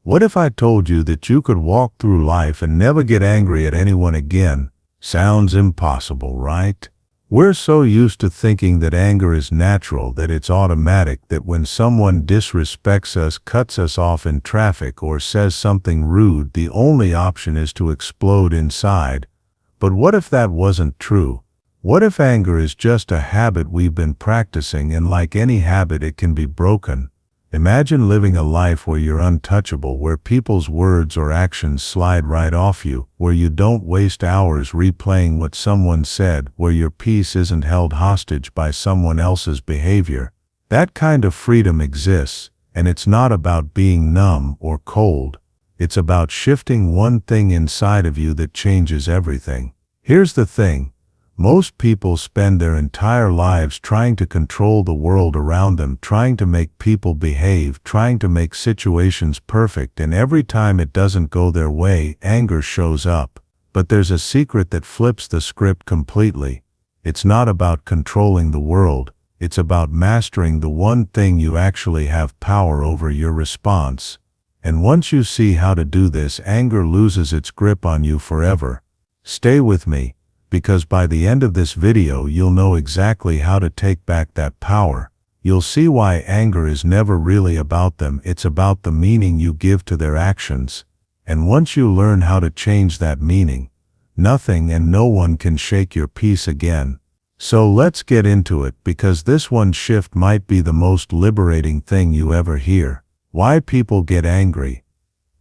What if I told you that you could walk through life and never get angry at anyone again? Sounds impossible, right? We're so used to thinking that anger is natural, that it's automatic, that when someone disrespects us, cuts us off in traffic, or says something rude, the only option is to explode inside. But what if that wasn't true? What if anger is just a habit we've been practicing, and like any habit, it can be broken? Imagine living a life where you're untouchable, where people's words or actions slide right off you, where you don't waste hours replaying what someone said, where your peace isn't held hostage by someone else's behavior. That kind of freedom exists, and it's not about being numb or cold. It's about shifting one thing inside of you that changes everything. Here's the thing. Most people spend their entire lives trying to control the world around them, trying to make people behave, trying to make situations perfect, and every time it doesn't go their way, anger shows up. But there's a secret that flips the script completely. It's not about controlling the world. It's about mastering the one thing you actually have power over: your response. And once you see how to do this, anger loses its grip on you forever. Stay with me, because by the end of this video you'll know exactly how to take back that power. You'll see why anger is never really about them, it's about the meaning you give to their actions. And once you learn how to change that meaning, nothing and no one can shake your peace again. So let's get into it, because this one shift might be the most liberating thing you ever hear. Why people get angry.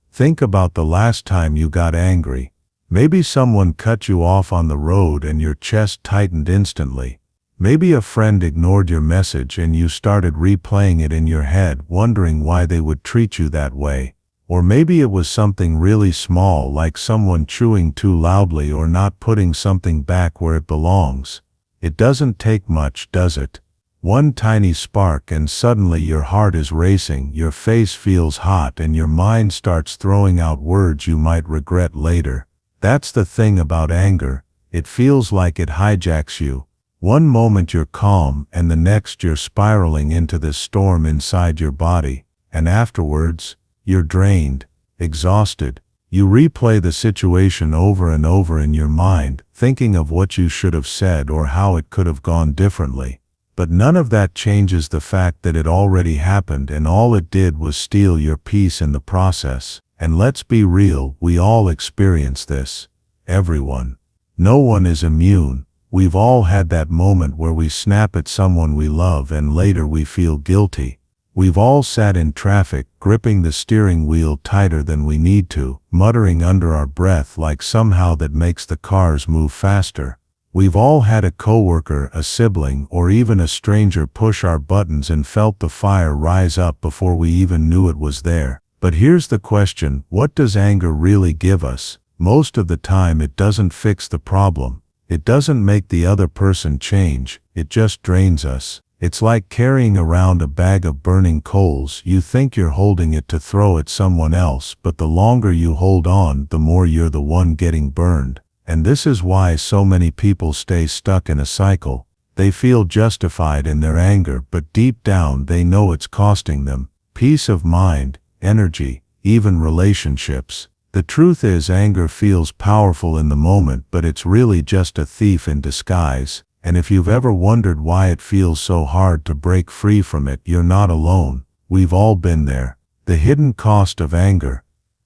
Think about the last time you got angry. Maybe someone cut you off on the road and your chest tightened instantly. Maybe a friend ignored your message and you started replaying it in your head, wondering why they would treat you that way. Or maybe it was something really small, like someone chewing too loudly or not putting something back where it belongs. It doesn't take much, does it? One tiny spark and suddenly your heart is racing, your face feels hot, and your mind starts throwing out words you might regret later. That's the thing about anger. It feels like it hijacks you. One moment you're calm, and the next you're spiraling into this storm inside your body. And afterwards, you're drained, exhausted. You replay the situation over and over in your mind, thinking of what you should have said or how it could have gone differently. But none of that changes the fact that it already happened, and all it did was steal your peace in the process. And let's be real, we all experience this. Everyone. No one is immune. We've all had that moment where we snap at someone we love and later we feel guilty. We've all sat in traffic, gripping the steering wheel tighter than we need to, muttering under our breath like somehow that makes the cars move faster. We've all had a coworker, a sibling, or even a stranger push our buttons and felt the fire rise up before we even knew it was there. But here's the question, what does anger really give us? Most of the time it doesn't fix the problem. It doesn't make the other person change, it just drains us. It's like carrying around a bag of burning coals. You think you're holding it to throw at someone else, but the longer you hold on, the more you're the one getting burned. And this is why so many people stay stuck in a cycle. They feel justified in their anger, but deep down they know it's costing them peace of mind, energy, even relationships. The truth is, anger feels powerful in the moment, but it's really just a thief in disguise. And if you've ever wondered why it feels so hard to break free from it, you're not alone. We've all been there. The hidden cost of anger.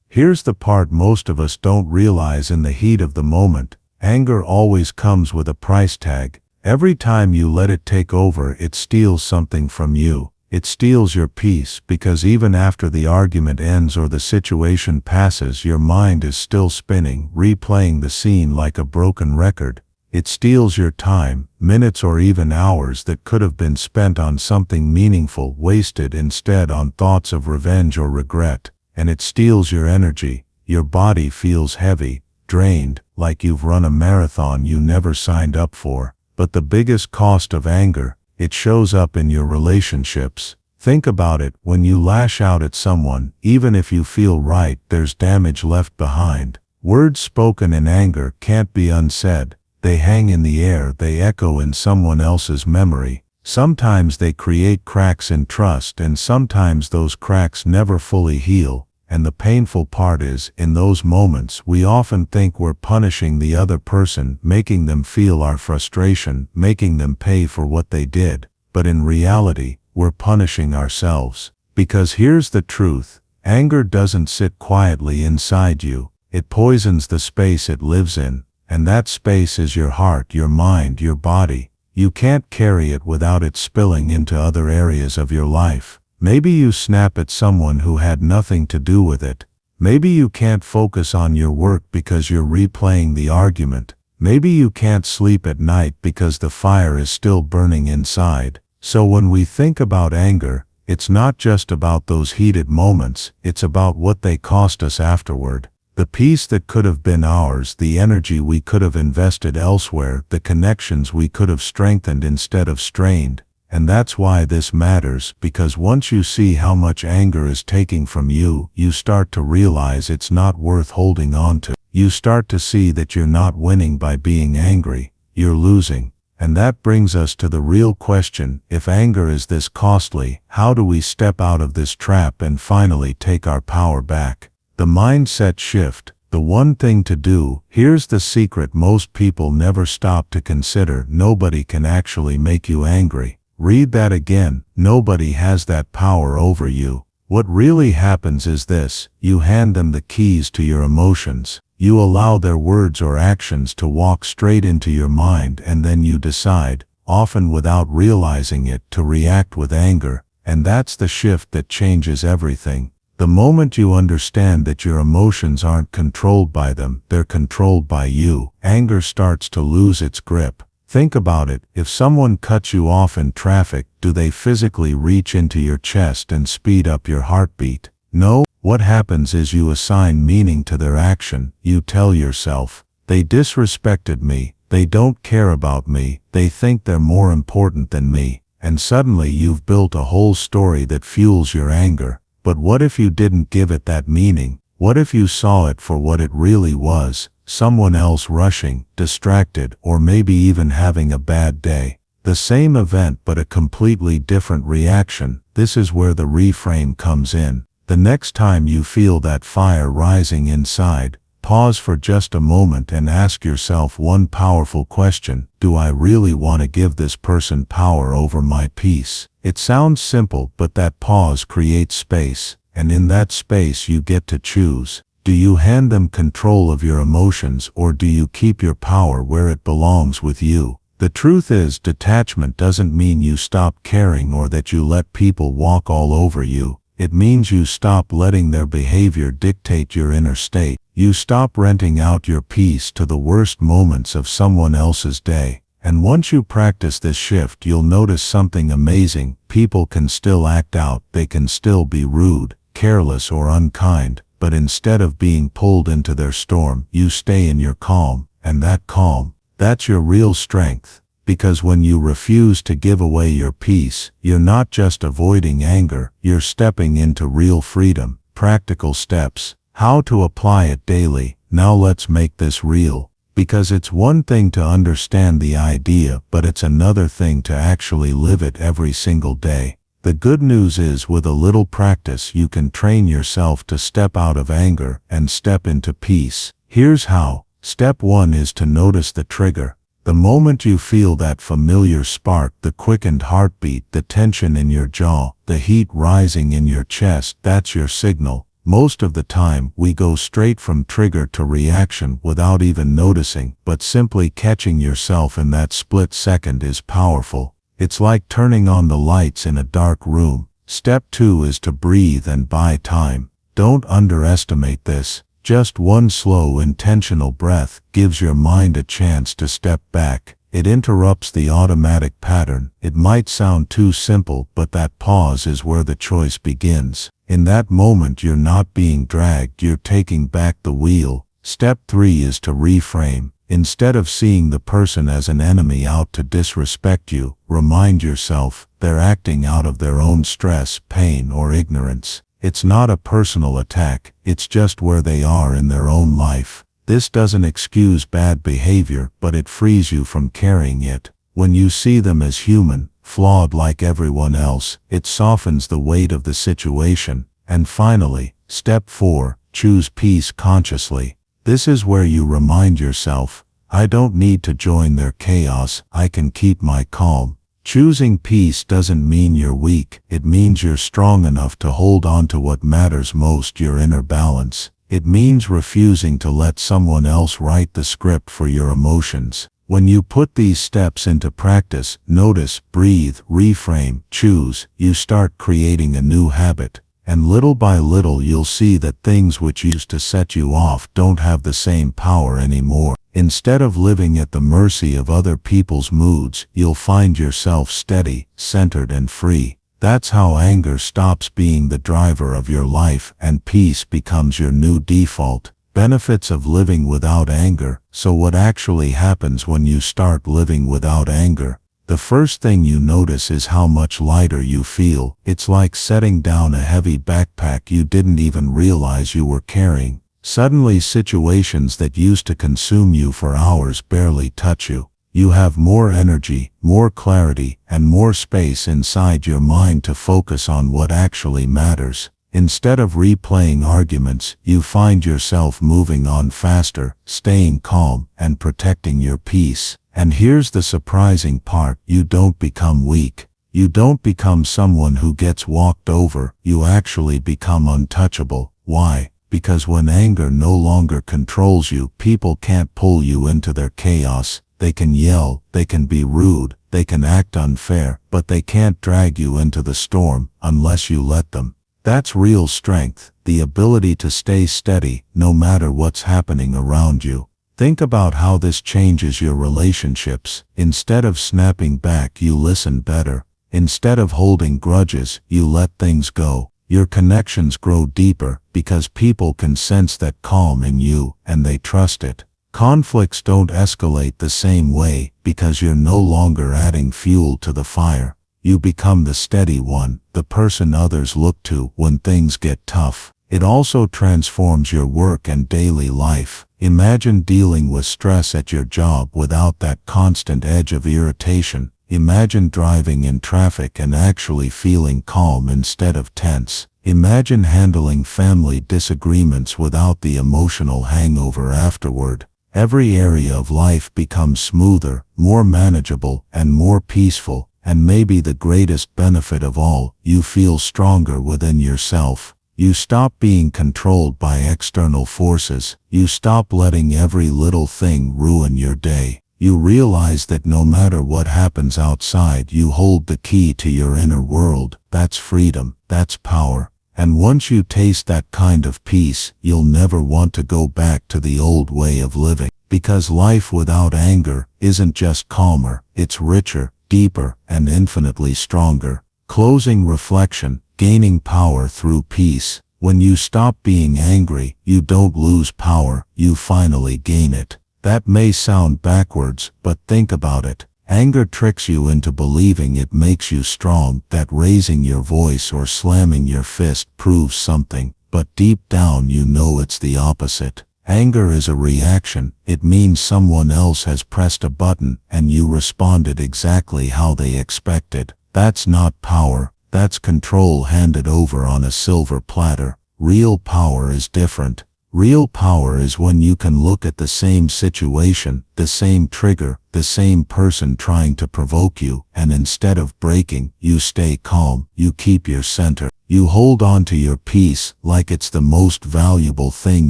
Here's the part most of us don't realize in the heat of the moment. Anger always comes with a price tag. Every time you let it take over, it steals something from you. It steals your peace, because even after the argument ends or the situation passes, your mind is still spinning, replaying the scene like a broken record. It steals your time, minutes or even hours that could have been spent on something meaningful, wasted instead on thoughts of revenge or regret. And it steals your energy. Your body feels heavy, drained, like you've run a marathon you never signed up for. But the biggest cost of anger, it shows up in your relationships. Think about it, when you lash out at someone, even if you feel right, there's damage left behind. Words spoken in anger can't be unsaid. They hang in the air, they echo in someone else's memory. Sometimes they create cracks in trust, and sometimes those cracks never fully heal. And the painful part is, in those moments, we often think we're punishing the other person, making them feel our frustration, making them pay for what they did. But in reality, we're punishing ourselves. Because here's the truth, anger doesn't sit quietly inside you. It poisons the space it lives in. And that space is your heart, your mind, your body. You can't carry it without it spilling into other areas of your life. Maybe you snap at someone who had nothing to do with it. Maybe you can't focus on your work because you're replaying the argument. Maybe you can't sleep at night because the fire is still burning inside. So when we think about anger, it's not just about those heated moments, it's about what they cost us afterward. The peace that could have been ours, the energy we could have invested elsewhere, the connections we could have strengthened instead of strained. And that's why this matters, because once you see how much anger is taking from you, you start to realize it's not worth holding on to. You start to see that you're not winning by being angry, you're losing. And that brings us to the real question, if anger is this costly, how do we step out of this trap and finally take our power back? The mindset shift, the one thing to do. Here's the secret most people never stop to consider: nobody can actually make you angry. Read that again, nobody has that power over you. What really happens is this: you hand them the keys to your emotions. You allow their words or actions to walk straight into your mind, and then you decide, often without realizing it, to react with anger. And that's the shift that changes everything. The moment you understand that your emotions aren't controlled by them, they're controlled by you, anger starts to lose its grip. Think about it. If someone cuts you off in traffic, do they physically reach into your chest and speed up your heartbeat? No. What happens is you assign meaning to their action. You tell yourself, they disrespected me, they don't care about me, they think they're more important than me. And suddenly you've built a whole story that fuels your anger. But what if you didn't give it that meaning? What if you saw it for what it really was? Someone else rushing, distracted, or maybe even having a bad day. The same event but a completely different reaction. This is where the reframe comes in. The next time you feel that fire rising inside, pause for just a moment and ask yourself one powerful question: do I really want to give this person power over my peace? It sounds simple, but that pause creates space, and in that space you get to choose. Do you hand them control of your emotions, or do you keep your power where it belongs, with you? The truth is, detachment doesn't mean you stop caring or that you let people walk all over you. It means you stop letting their behavior dictate your inner state. You stop renting out your peace to the worst moments of someone else's day. And once you practice this shift, you'll notice something amazing. People can still act out, they can still be rude, careless, or unkind, but instead of being pulled into their storm, you stay in your calm. And that calm, that's your real strength. Because when you refuse to give away your peace, you're not just avoiding anger, you're stepping into real freedom. Practical steps, how to apply it daily. Now let's make this real. Because it's one thing to understand the idea, but it's another thing to actually live it every single day. The good news is, with a little practice, you can train yourself to step out of anger and step into peace. Here's how. Step 1 is to notice the trigger. The moment you feel that familiar spark, the quickened heartbeat, the tension in your jaw, the heat rising in your chest, that's your signal. Most of the time, we go straight from trigger to reaction without even noticing, but simply catching yourself in that split second is powerful. It's like turning on the lights in a dark room. Step 2 is to breathe and buy time. Don't underestimate this. Just one slow, intentional breath gives your mind a chance to step back. It interrupts the automatic pattern. It might sound too simple, but that pause is where the choice begins. In that moment, you're not being dragged, you're taking back the wheel. Step 3 is to reframe. Instead of seeing the person as an enemy out to disrespect you, remind yourself they're acting out of their own stress, pain, or ignorance. It's not a personal attack, it's just where they are in their own life. This doesn't excuse bad behavior, but it frees you from carrying it. When you see them as human, flawed like everyone else, it softens the weight of the situation. And finally, Step 4. Choose peace consciously. This is where you remind yourself, I don't need to join their chaos, I can keep my calm. Choosing peace doesn't mean you're weak, it means you're strong enough to hold on to what matters most, your inner balance. It means refusing to let someone else write the script for your emotions. When you put these steps into practice, notice, breathe, reframe, choose, you start creating a new habit. And little by little you'll see that things which used to set you off don't have the same power anymore. Instead of living at the mercy of other people's moods, you'll find yourself steady, centered and free. That's how anger stops being the driver of your life and peace becomes your new default. Benefits of living without anger. So what actually happens when you start living without anger? The first thing you notice is how much lighter you feel. It's like setting down a heavy backpack you didn't even realize you were carrying. Suddenly situations that used to consume you for hours barely touch you. You have more energy, more clarity, and more space inside your mind to focus on what actually matters. Instead of replaying arguments, you find yourself moving on faster, staying calm, and protecting your peace. And here's the surprising part, you don't become weak. You don't become someone who gets walked over, you actually become untouchable. Why? Because when anger no longer controls you, people can't pull you into their chaos. They can yell, they can be rude, they can act unfair, but they can't drag you into the storm unless you let them. That's real strength, the ability to stay steady no matter what's happening around you. Think about how this changes your relationships. Instead of snapping back, you listen better. Instead of holding grudges, you let things go. Your connections grow deeper because people can sense that calm in you and they trust it. Conflicts don't escalate the same way because you're no longer adding fuel to the fire. You become the steady one, the person others look to when things get tough. It also transforms your work and daily life. Imagine dealing with stress at your job without that constant edge of irritation. Imagine driving in traffic and actually feeling calm instead of tense. Imagine handling family disagreements without the emotional hangover afterward. Every area of life becomes smoother, more manageable, and more peaceful. And maybe the greatest benefit of all, you feel stronger within yourself. You stop being controlled by external forces. You stop letting every little thing ruin your day. You realize that no matter what happens outside, you hold the key to your inner world. That's freedom. That's power. And once you taste that kind of peace, you'll never want to go back to the old way of living. Because life without anger isn't just calmer, it's richer, deeper, and infinitely stronger. Closing reflection, gaining power through peace. When you stop being angry, you don't lose power, you finally gain it. That may sound backwards, but think about it. Anger tricks you into believing it makes you strong, that raising your voice or slamming your fist proves something, but deep down you know it's the opposite. Anger is a reaction. It means someone else has pressed a button and you responded exactly how they expected. That's not power, that's control handed over on a silver platter. Real power is different. Real power is when you can look at the same situation, the same trigger, the same person trying to provoke you, and instead of breaking, you stay calm, you keep your center. You hold on to your peace like it's the most valuable thing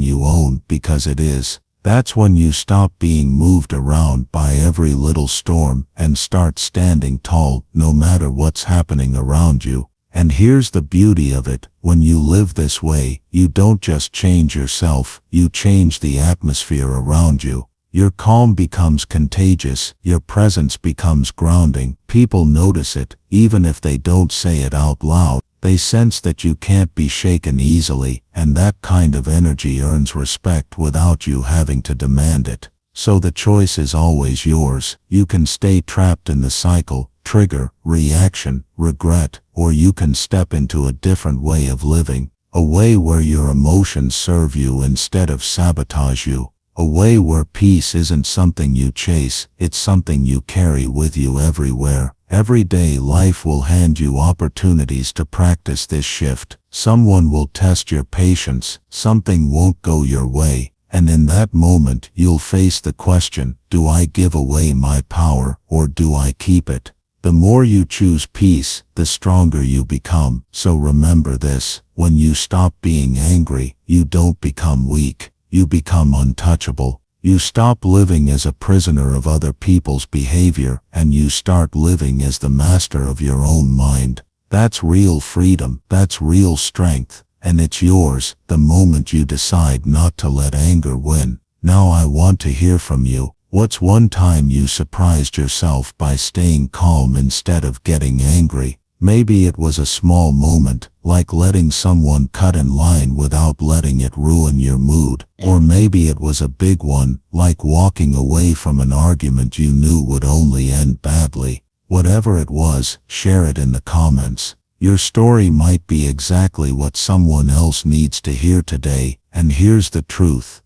you own, because it is. That's when you stop being moved around by every little storm and start standing tall no matter what's happening around you. And here's the beauty of it, when you live this way, you don't just change yourself, you change the atmosphere around you. Your calm becomes contagious, your presence becomes grounding. People notice it, even if they don't say it out loud. They sense that you can't be shaken easily, and that kind of energy earns respect without you having to demand it. So the choice is always yours. You can stay trapped in the cycle, trigger, reaction, regret, or you can step into a different way of living, a way where your emotions serve you instead of sabotage you, a way where peace isn't something you chase, it's something you carry with you everywhere. Every day life will hand you opportunities to practice this shift. Someone will test your patience, something won't go your way, and in that moment you'll face the question, do I give away my power or do I keep it? The more you choose peace, the stronger you become. So remember this, when you stop being angry, you don't become weak, you become untouchable. You stop living as a prisoner of other people's behavior, and you start living as the master of your own mind. That's real freedom, that's real strength, and it's yours the moment you decide not to let anger win. Now I want to hear from you. What's one time you surprised yourself by staying calm instead of getting angry? Maybe it was a small moment, like letting someone cut in line without letting it ruin your mood. Or maybe it was a big one, like walking away from an argument you knew would only end badly. Whatever it was, share it in the comments. Your story might be exactly what someone else needs to hear today, and here's the truth.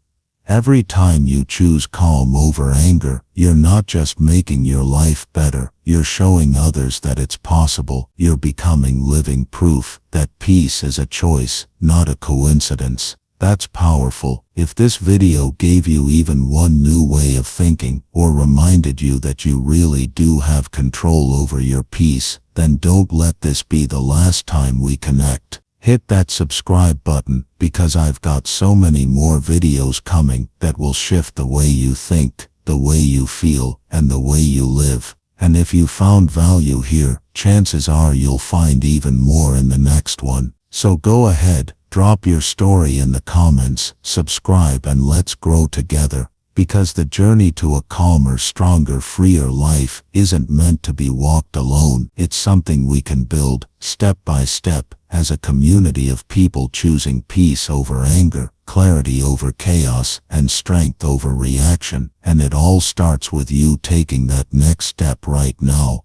Every time you choose calm over anger, you're not just making your life better, you're showing others that it's possible. You're becoming living proof that peace is a choice, not a coincidence. That's powerful. If this video gave you even one new way of thinking, or reminded you that you really do have control over your peace, then don't let this be the last time we connect. Hit that subscribe button, because I've got so many more videos coming that will shift the way you think, the way you feel, and the way you live. And if you found value here, chances are you'll find even more in the next one. So go ahead, drop your story in the comments, subscribe, and let's grow together. Because the journey to a calmer, stronger, freer life isn't meant to be walked alone. It's something we can build, step by step, as a community of people choosing peace over anger, clarity over chaos, and strength over reaction. And it all starts with you taking that next step right now.